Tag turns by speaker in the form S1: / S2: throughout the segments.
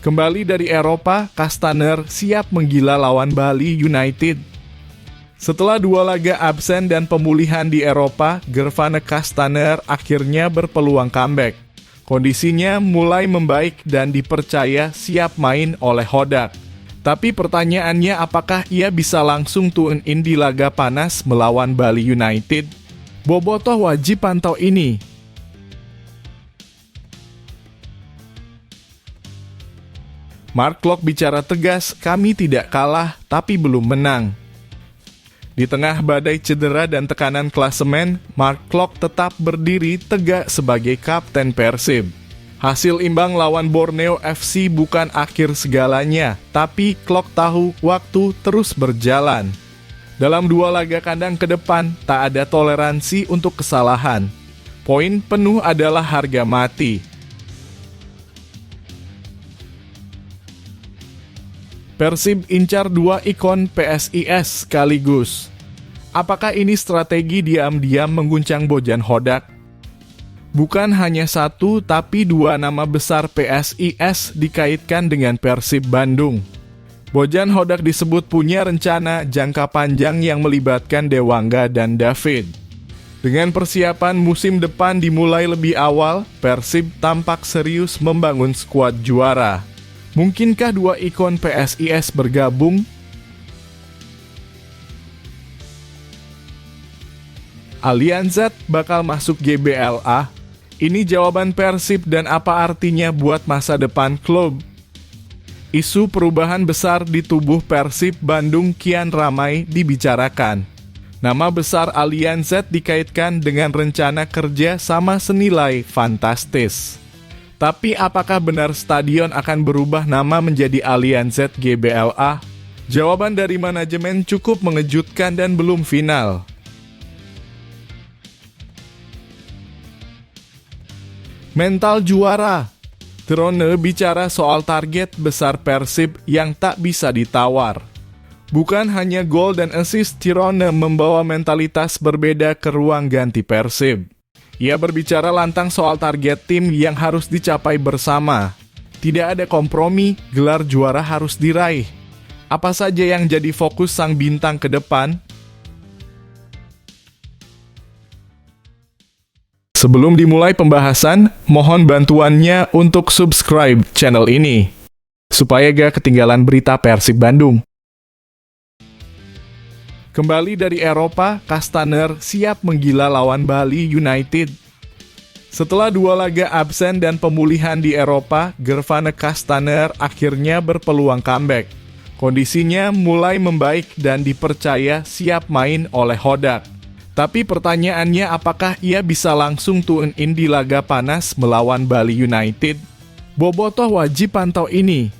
S1: Kembali dari Eropa, Castaner siap menggila lawan Bali United. Setelah 2 laga absen dan pemulihan di Eropa, Gervane Castaner akhirnya berpeluang comeback. Kondisinya mulai membaik dan dipercaya siap main oleh Hodak. Tapi pertanyaannya, apakah ia bisa langsung tune in di laga panas melawan Bali United? Bobotoh wajib pantau ini. Mark Klok bicara tegas, kami tidak kalah tapi belum menang. Di tengah badai cedera dan tekanan klasemen, Mark Klok tetap berdiri tegak sebagai kapten Persib. Hasil imbang lawan Borneo FC bukan akhir segalanya, tapi Klok tahu waktu terus berjalan. Dalam 2 laga kandang ke depan, tak ada toleransi untuk kesalahan. Poin penuh adalah harga mati. Persib incar 2 ikon PSIS sekaligus. Apakah ini strategi diam-diam mengguncang Bojan Hodak? Bukan hanya 1, tapi 2 nama besar PSIS dikaitkan dengan Persib Bandung. Bojan Hodak disebut punya rencana jangka panjang yang melibatkan Dewangga dan David. Dengan persiapan musim depan dimulai lebih awal, Persib tampak serius membangun skuad juara. Mungkinkah 2 ikon PSIS bergabung? Alianzat bakal masuk GBLA? Ini jawaban Persib dan apa artinya buat masa depan klub? Isu perubahan besar di tubuh Persib Bandung kian ramai dibicarakan. Nama besar Alianzat dikaitkan dengan rencana kerja sama senilai fantastis. Tapi apakah benar stadion akan berubah nama menjadi Alianzat GBLA? Jawaban dari manajemen cukup mengejutkan dan belum final. Mental juara. Trone bicara soal target besar Persib yang tak bisa ditawar. Bukan hanya gol dan assist, Trone membawa mentalitas berbeda ke ruang ganti Persib. Ia berbicara lantang soal target tim yang harus dicapai bersama. Tidak ada kompromi, gelar juara harus diraih. Apa saja yang jadi fokus sang bintang ke depan? Sebelum dimulai pembahasan, mohon bantuannya untuk subscribe channel ini, supaya gak ketinggalan berita Persib Bandung. Kembali dari Eropa, Castaner siap menggila lawan Bali United. Setelah 2 laga absen dan pemulihan di Eropa, Gervane Castaner akhirnya berpeluang comeback. Kondisinya mulai membaik dan dipercaya siap main oleh Hodak. Tapi pertanyaannya, apakah ia bisa langsung tune in di laga panas melawan Bali United? Bobotoh wajib pantau ini.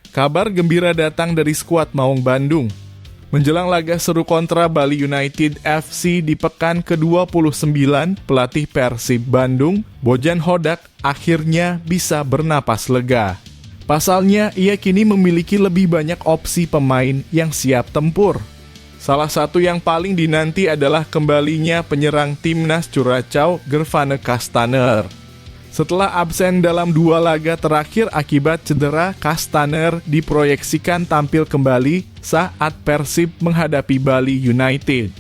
S1: Kabar gembira datang dari skuad Maung Bandung. Menjelang laga seru kontra Bali United FC di pekan ke-29, pelatih Persib Bandung, Bojan Hodak, akhirnya bisa bernapas lega. Pasalnya, ia kini memiliki lebih banyak opsi pemain yang siap tempur. Salah satu yang paling dinanti adalah kembalinya penyerang timnas Curaçao, Gervane Castaner. Setelah absen dalam 2 laga terakhir akibat cedera, Castaner diproyeksikan tampil kembali saat Persib menghadapi Bali United.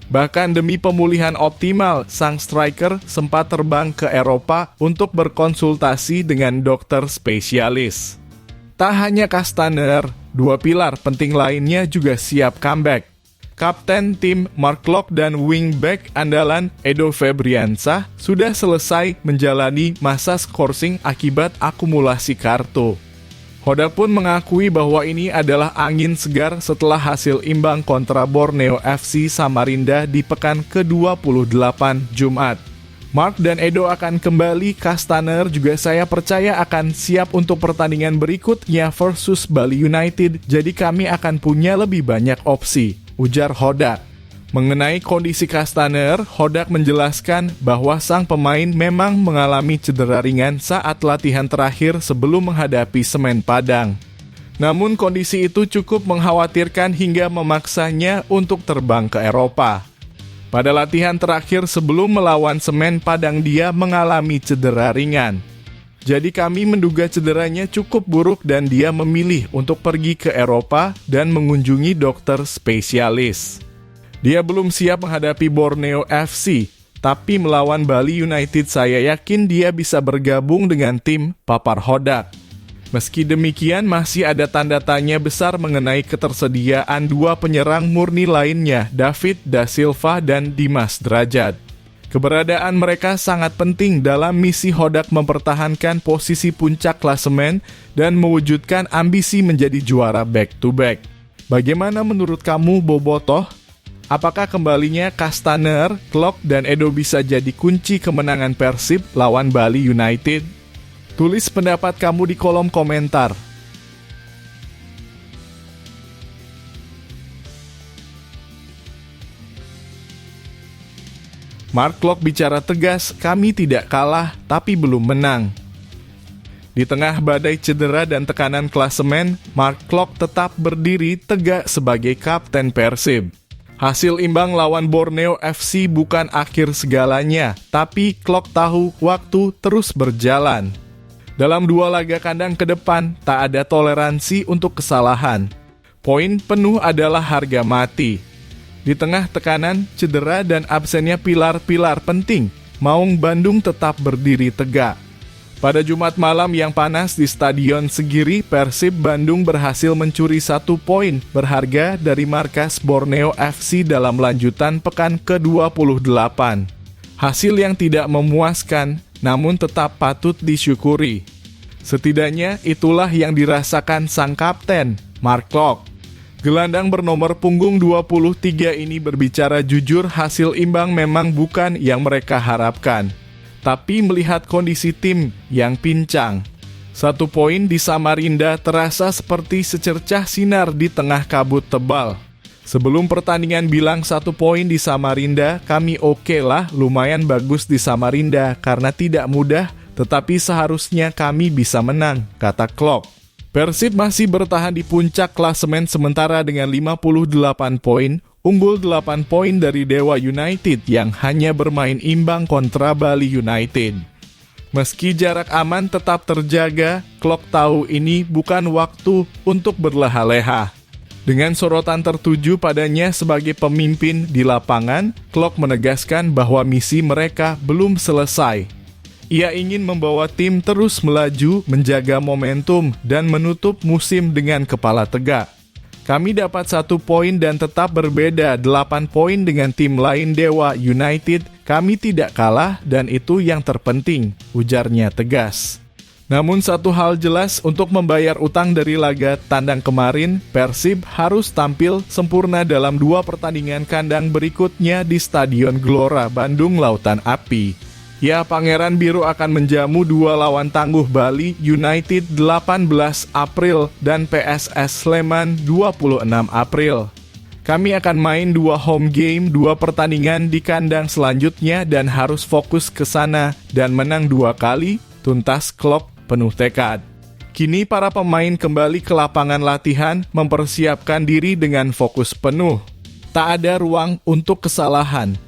S1: Bahkan demi pemulihan optimal, sang striker sempat terbang ke Eropa untuk berkonsultasi dengan dokter spesialis. Tak hanya Castaner, 2 pilar penting lainnya juga siap comeback. Kapten tim Mark Klok dan wingback andalan Edo Febriansah sudah selesai menjalani masa skorsing akibat akumulasi kartu. Hodak pun mengakui bahwa ini adalah angin segar setelah hasil imbang kontra Borneo FC Samarinda di pekan ke-28 Jumat. Mark dan Edo akan kembali, Castaner juga saya percaya akan siap untuk pertandingan berikutnya versus Bali United, jadi kami akan punya lebih banyak opsi, ujar Hodak. Mengenai kondisi Castaner, Hodak menjelaskan bahwa sang pemain memang mengalami cedera ringan saat latihan terakhir sebelum menghadapi Semen Padang. Namun kondisi itu cukup mengkhawatirkan hingga memaksanya untuk terbang ke Eropa. Pada latihan terakhir sebelum melawan Semen Padang dia mengalami cedera ringan. Jadi kami menduga cederanya cukup buruk dan dia memilih untuk pergi ke Eropa dan mengunjungi dokter spesialis. Dia belum siap menghadapi Borneo FC, tapi melawan Bali United saya yakin dia bisa bergabung dengan tim Papar Hodak. Meski demikian masih ada tanda tanya besar mengenai ketersediaan dua penyerang murni lainnya, David Da Silva dan Dimas Drajat. Keberadaan mereka sangat penting dalam misi Hodak mempertahankan posisi puncak klasemen dan mewujudkan ambisi menjadi juara back-to-back. Bagaimana menurut kamu, Bobotoh? Apakah kembalinya Castaner, Klok, dan Edo bisa jadi kunci kemenangan Persib lawan Bali United? Tulis pendapat kamu di kolom komentar. Mark Klok bicara tegas, kami tidak kalah tapi belum menang. Di tengah badai cedera dan tekanan klasemen, Mark Klok tetap berdiri tegak sebagai kapten Persib. Hasil imbang lawan Borneo FC bukan akhir segalanya, tapi Klok tahu waktu terus berjalan. Dalam dua laga kandang ke depan, tak ada toleransi untuk kesalahan. Poin penuh adalah harga mati. Di tengah tekanan, cedera, dan absennya pilar-pilar penting, Maung Bandung tetap berdiri tegak. Pada Jumat malam yang panas di Stadion Segiri, Persib Bandung berhasil mencuri 1 poin berharga dari markas Borneo FC dalam lanjutan pekan ke-28. Hasil yang tidak memuaskan, namun tetap patut disyukuri. Setidaknya itulah yang dirasakan sang kapten, Mark Klok. Gelandang bernomor punggung 23 ini berbicara jujur, hasil imbang memang bukan yang mereka harapkan. Tapi melihat kondisi tim yang pincang, 1 poin di Samarinda terasa seperti secercah sinar di tengah kabut tebal. Sebelum pertandingan bilang 1 poin di Samarinda, kami oke lah, lumayan bagus di Samarinda karena tidak mudah, tetapi seharusnya kami bisa menang, kata Klok. Persib masih bertahan di puncak klasemen sementara dengan 58 poin, unggul 8 poin dari Dewa United yang hanya bermain imbang kontra Bali United. Meski jarak aman tetap terjaga, Klok tahu ini bukan waktu untuk berleha-leha. Dengan sorotan tertuju padanya sebagai pemimpin di lapangan, Klok menegaskan bahwa misi mereka belum selesai. Ia ingin membawa tim terus melaju, menjaga momentum, dan menutup musim dengan kepala tegak. Kami dapat 1 poin dan tetap berbeda 8 poin dengan tim lain Dewa United. Kami tidak kalah dan itu yang terpenting, ujarnya tegas. Namun satu hal jelas, untuk membayar utang dari laga tandang kemarin, Persib harus tampil sempurna dalam 2 pertandingan kandang berikutnya di Stadion Gelora Bandung Lautan Api. Ya, Pangeran Biru akan menjamu 2 lawan tangguh Bali United 18 April dan PSS Sleman 26 April. Kami akan main 2 home game, 2 pertandingan di kandang selanjutnya dan harus fokus ke sana dan menang 2 kali, tuntas Klok penuh tekad. Kini para pemain kembali ke lapangan latihan mempersiapkan diri dengan fokus penuh. Tak ada ruang untuk kesalahan.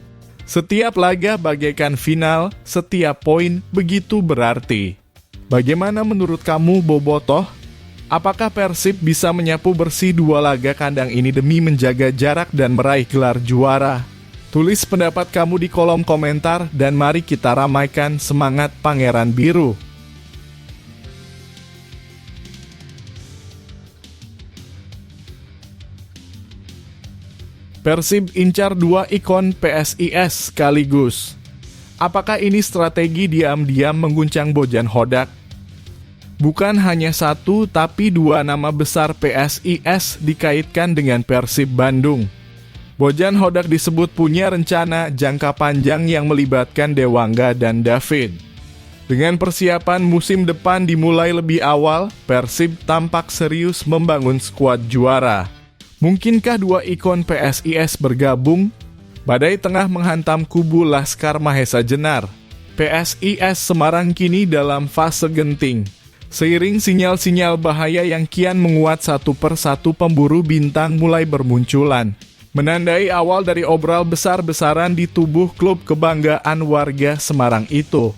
S1: Setiap laga bagaikan final, setiap poin begitu berarti. Bagaimana menurut kamu, Bobotoh? Apakah Persib bisa menyapu bersih 2 laga kandang ini demi menjaga jarak dan meraih gelar juara? Tulis pendapat kamu di kolom komentar dan mari kita ramaikan semangat Pangeran Biru. Persib incar 2 ikon PSIS sekaligus. Apakah ini strategi diam-diam mengguncang Bojan Hodak? Bukan hanya 1, tapi 2 nama besar PSIS dikaitkan dengan Persib Bandung. Bojan Hodak disebut punya rencana jangka panjang yang melibatkan Dewangga dan David. Dengan persiapan musim depan dimulai lebih awal, Persib tampak serius membangun skuad juara. Mungkinkah 2 ikon PSIS bergabung? Badai tengah menghantam kubu Laskar Mahesa Jenar. PSIS Semarang kini dalam fase genting. Seiring sinyal-sinyal bahaya yang kian menguat, satu persatu pemburu bintang mulai bermunculan. Menandai awal dari obral besar-besaran di tubuh klub kebanggaan warga Semarang itu.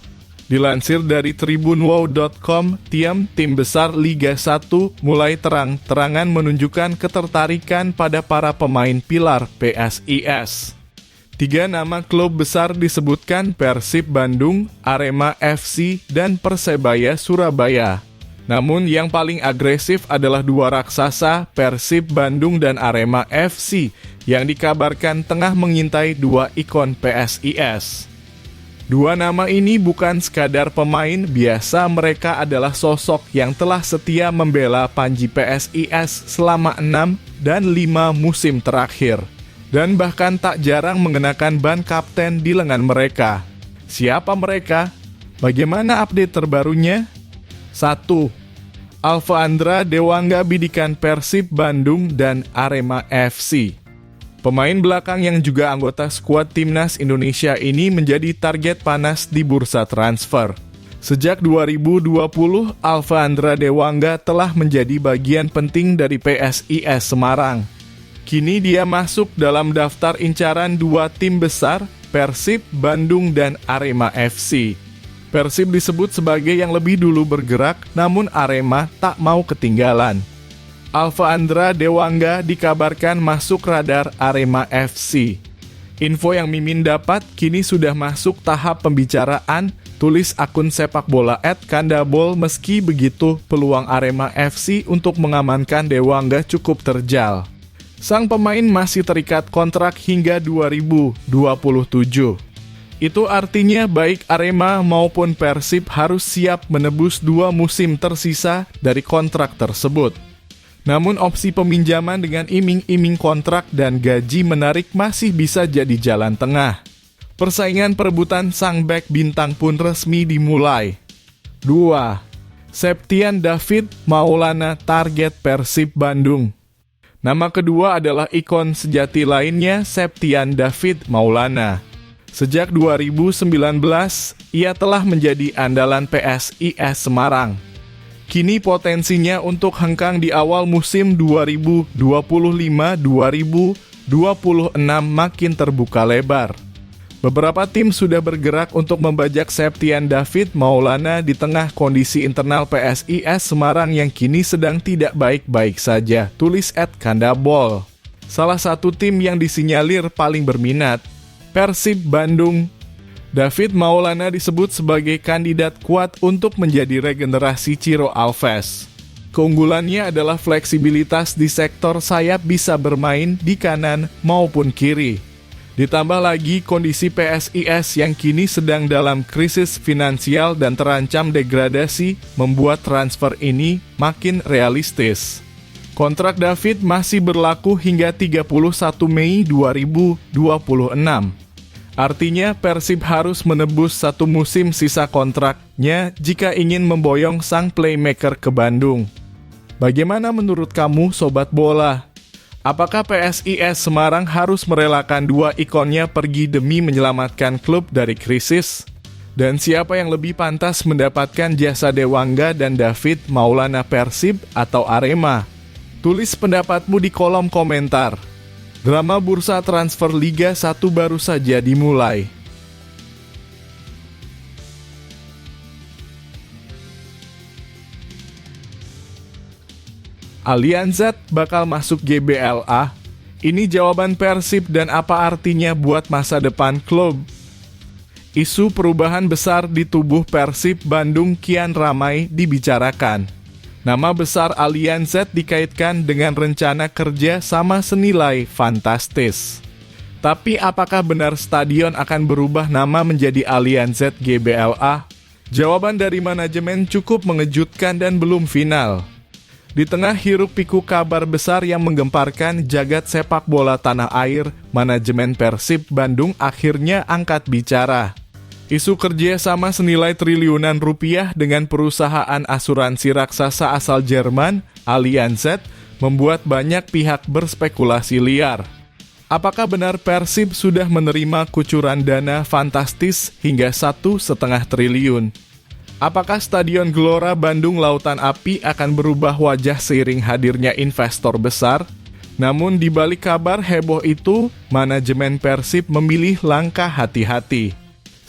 S1: Dilansir dari tribunwow.com, tim besar Liga 1 mulai terang-terangan menunjukkan ketertarikan pada para pemain pilar PSIS. 3 nama klub besar disebutkan: Persib Bandung, Arema FC, dan Persebaya Surabaya. Namun yang paling agresif adalah 2 raksasa, Persib Bandung dan Arema FC, yang dikabarkan tengah mengintai 2 ikon PSIS. 2 nama ini bukan sekadar pemain biasa, mereka adalah sosok yang telah setia membela panji PSIS selama 6 dan 5 musim terakhir, dan bahkan tak jarang mengenakan ban kapten di lengan mereka. Siapa mereka? Bagaimana update terbarunya? 1. Alfandra Dewangga bidikan Persib Bandung dan Arema FC. Pemain belakang yang juga anggota skuad timnas Indonesia ini menjadi target panas di bursa transfer. Sejak 2020, Alfandra Dewangga telah menjadi bagian penting dari PSIS Semarang. Kini dia masuk dalam daftar incaran 2 tim besar, Persib Bandung dan Arema FC. Persib disebut sebagai yang lebih dulu bergerak, namun Arema tak mau ketinggalan. Alfandra Dewangga dikabarkan masuk radar Arema FC. Info yang Mimin dapat kini sudah masuk tahap pembicaraan, tulis akun sepak bola @kandabol. Meski begitu, peluang Arema FC untuk mengamankan Dewangga cukup terjal. Sang pemain masih terikat kontrak hingga 2027. Itu artinya baik Arema maupun Persib harus siap menebus 2 musim tersisa dari kontrak tersebut. Namun opsi peminjaman dengan iming-iming kontrak dan gaji menarik masih bisa jadi jalan tengah. Persaingan perebutan sang bek bintang pun resmi dimulai. 2. Septian David Maulana target Persib Bandung. Nama kedua adalah ikon sejati lainnya, Septian David Maulana. Sejak 2019, ia telah menjadi andalan PSIS Semarang. Kini potensinya untuk hengkang di awal musim 2025-2026 makin terbuka lebar. Beberapa tim sudah bergerak untuk membajak Septian David Maulana di tengah kondisi internal PSIS Semarang yang kini sedang tidak baik-baik saja, tulis @kandabol. Salah satu tim yang disinyalir paling berminat, Persib Bandung. David Maulana disebut sebagai kandidat kuat untuk menjadi regenerasi Ciro Alves. Keunggulannya adalah fleksibilitas di sektor sayap, bisa bermain di kanan maupun kiri. Ditambah lagi kondisi PSIS yang kini sedang dalam krisis finansial dan terancam degradasi membuat transfer ini makin realistis. Kontrak David masih berlaku hingga 31 Mei 2026. Artinya Persib harus menebus 1 musim sisa kontraknya jika ingin memboyong sang playmaker ke Bandung. Bagaimana menurut kamu, Sobat Bola? Apakah PSIS Semarang harus merelakan 2 ikonnya pergi demi menyelamatkan klub dari krisis? Dan siapa yang lebih pantas mendapatkan jasa Dewangga dan David Maulana, Persib atau Arema? Tulis pendapatmu di kolom komentar. Drama bursa transfer Liga 1 baru saja dimulai. Alianza bakal masuk GBLA? Ini jawaban Persib dan apa artinya buat masa depan klub? Isu perubahan besar di tubuh Persib Bandung kian ramai dibicarakan. Nama besar Alianza dikaitkan dengan rencana kerja sama senilai fantastis. Tapi apakah benar stadion akan berubah nama menjadi Alianza GBLA? Jawaban dari manajemen cukup mengejutkan dan belum final. Di tengah hiruk-pikuk kabar besar yang menggemparkan jagat sepak bola tanah air, manajemen Persib Bandung akhirnya angkat bicara. Isu kerja sama senilai triliunan rupiah dengan perusahaan asuransi raksasa asal Jerman, Alianza, membuat banyak pihak berspekulasi liar. Apakah benar Persib sudah menerima kucuran dana fantastis hingga 1,5 triliun? Apakah Stadion Gelora Bandung Lautan Api akan berubah wajah seiring hadirnya investor besar? Namun di balik kabar heboh itu, manajemen Persib memilih langkah hati-hati.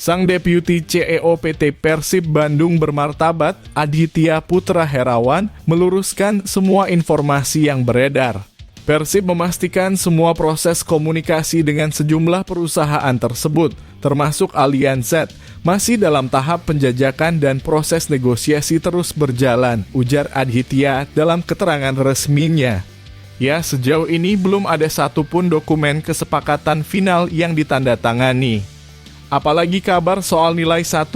S1: Sang Deputi CEO PT Persib Bandung bermartabat, Aditya Putra Herawan, meluruskan semua informasi yang beredar. Persib memastikan semua proses komunikasi dengan sejumlah perusahaan tersebut, termasuk Allianz, masih dalam tahap penjajakan dan proses negosiasi terus berjalan, ujar Aditya dalam keterangan resminya. Ya, sejauh ini belum ada satupun dokumen kesepakatan final yang ditandatangani. Apalagi kabar soal nilai 1,5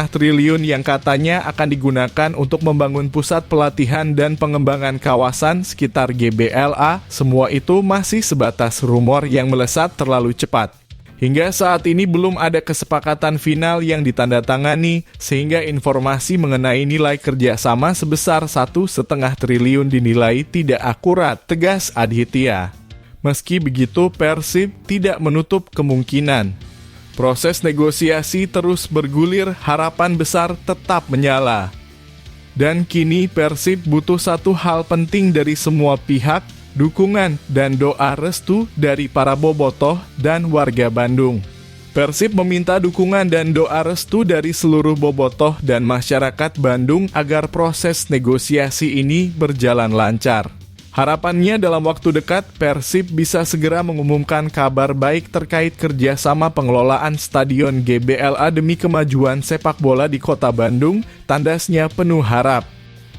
S1: triliun yang katanya akan digunakan untuk membangun pusat pelatihan dan pengembangan kawasan sekitar GBLA, semua itu masih sebatas rumor yang melesat terlalu cepat. Hingga saat ini belum ada kesepakatan final yang ditandatangani, sehingga informasi mengenai nilai kerjasama sebesar 1,5 triliun dinilai tidak akurat, tegas Aditya. Meski begitu, Persib tidak menutup kemungkinan. Proses negosiasi terus bergulir, harapan besar tetap menyala. Dan kini Persib butuh satu hal penting dari semua pihak, dukungan dan doa restu dari para bobotoh dan warga Bandung. Persib meminta dukungan dan doa restu dari seluruh bobotoh dan masyarakat Bandung agar proses negosiasi ini berjalan lancar. Harapannya dalam waktu dekat, Persib bisa segera mengumumkan kabar baik terkait kerjasama pengelolaan Stadion GBLA demi kemajuan sepak bola di kota Bandung, tandasnya penuh harap.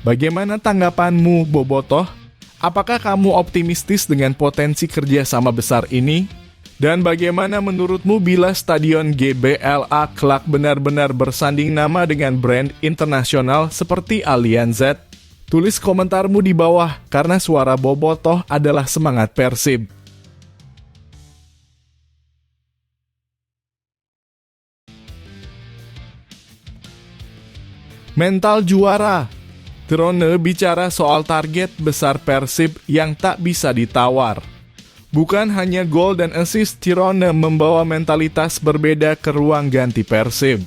S1: Bagaimana tanggapanmu, bobotoh? Apakah kamu optimistis dengan potensi kerjasama besar ini? Dan bagaimana menurutmu bila Stadion GBLA kelak benar-benar bersanding nama dengan brand internasional seperti Allianz? Tulis komentarmu di bawah, karena suara bobotoh adalah semangat Persib. Mental juara. Tirone bicara soal target besar Persib yang tak bisa ditawar. Bukan hanya gol dan assist, Tirone membawa mentalitas berbeda ke ruang ganti Persib.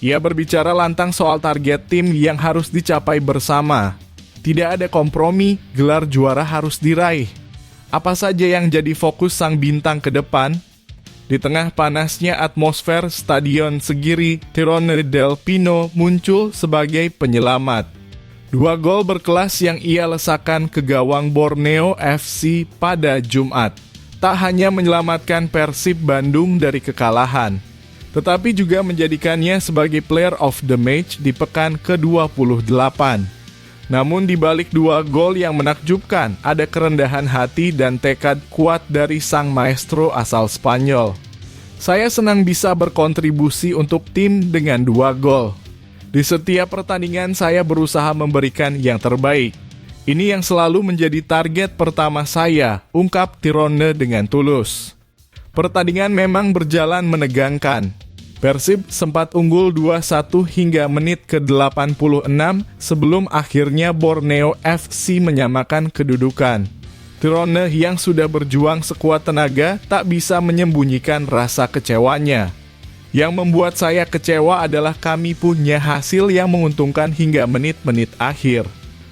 S1: Ia berbicara lantang soal target tim yang harus dicapai bersama. Tidak ada kompromi, gelar juara harus diraih. Apa saja yang jadi fokus sang bintang ke depan? Di tengah panasnya atmosfer Stadion Segiri, Tirone Del Pino muncul sebagai penyelamat. 2 gol berkelas yang ia lesakan ke gawang Borneo FC pada Jumat. Tak hanya menyelamatkan Persib Bandung dari kekalahan, tetapi juga menjadikannya sebagai player of the match di pekan ke-28. Namun di balik 2 gol yang menakjubkan, ada kerendahan hati dan tekad kuat dari sang maestro asal Spanyol. Saya senang bisa berkontribusi untuk tim dengan 2 gol. Di setiap pertandingan saya berusaha memberikan yang terbaik. Ini yang selalu menjadi target pertama saya, ungkap Tirone dengan tulus. Pertandingan memang berjalan menegangkan. Persib sempat unggul 2-1 hingga menit ke-86 sebelum akhirnya Borneo FC menyamakan kedudukan. Tirone yang sudah berjuang sekuat tenaga tak bisa menyembunyikan rasa kecewanya. Yang membuat saya kecewa adalah kami punya hasil yang menguntungkan hingga menit-menit akhir.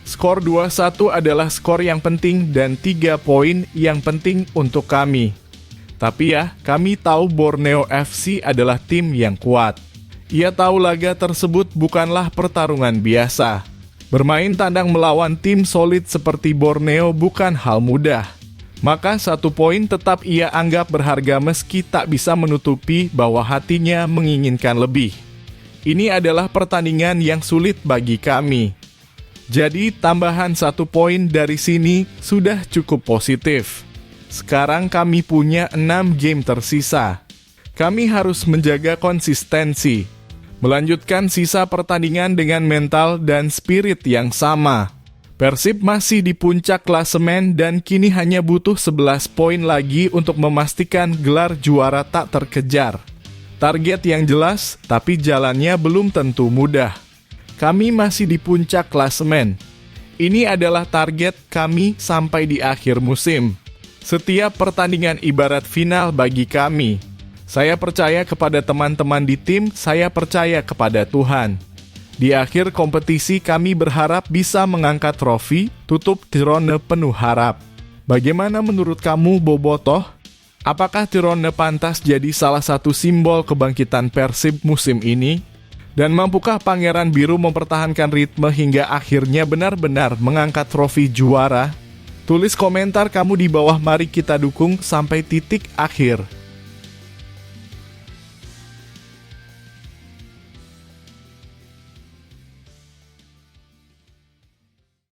S1: Skor 2-1 adalah skor yang penting dan 3 poin yang penting untuk kami. Tapi ya, kami tahu Borneo FC adalah tim yang kuat. Ia tahu laga tersebut bukanlah pertarungan biasa. Bermain tandang melawan tim solid seperti Borneo bukan hal mudah. Maka 1 poin tetap ia anggap berharga meski tak bisa menutupi bahwa hatinya menginginkan lebih. Ini adalah pertandingan yang sulit bagi kami. Jadi tambahan 1 poin dari sini sudah cukup positif. Sekarang kami punya 6 game tersisa. Kami harus menjaga konsistensi, melanjutkan sisa pertandingan dengan mental dan spirit yang sama. Persib masih di puncak klasemen dan kini hanya butuh 11 poin lagi untuk memastikan gelar juara tak terkejar. Target yang jelas, tapi jalannya belum tentu mudah. Kami masih di puncak klasemen. Ini adalah target kami sampai di akhir musim. Setiap pertandingan ibarat final bagi kami. Saya percaya kepada teman-teman di tim, saya percaya kepada Tuhan. Di akhir kompetisi kami berharap bisa mengangkat trofi, tutup Tirone penuh harap. Bagaimana menurut kamu, bobotoh? Apakah Tirone pantas jadi salah satu simbol kebangkitan Persib musim ini? Dan mampukah Pangeran Biru mempertahankan ritme hingga akhirnya benar-benar mengangkat trofi juara? Tulis komentar kamu di bawah, mari kita dukung sampai titik akhir.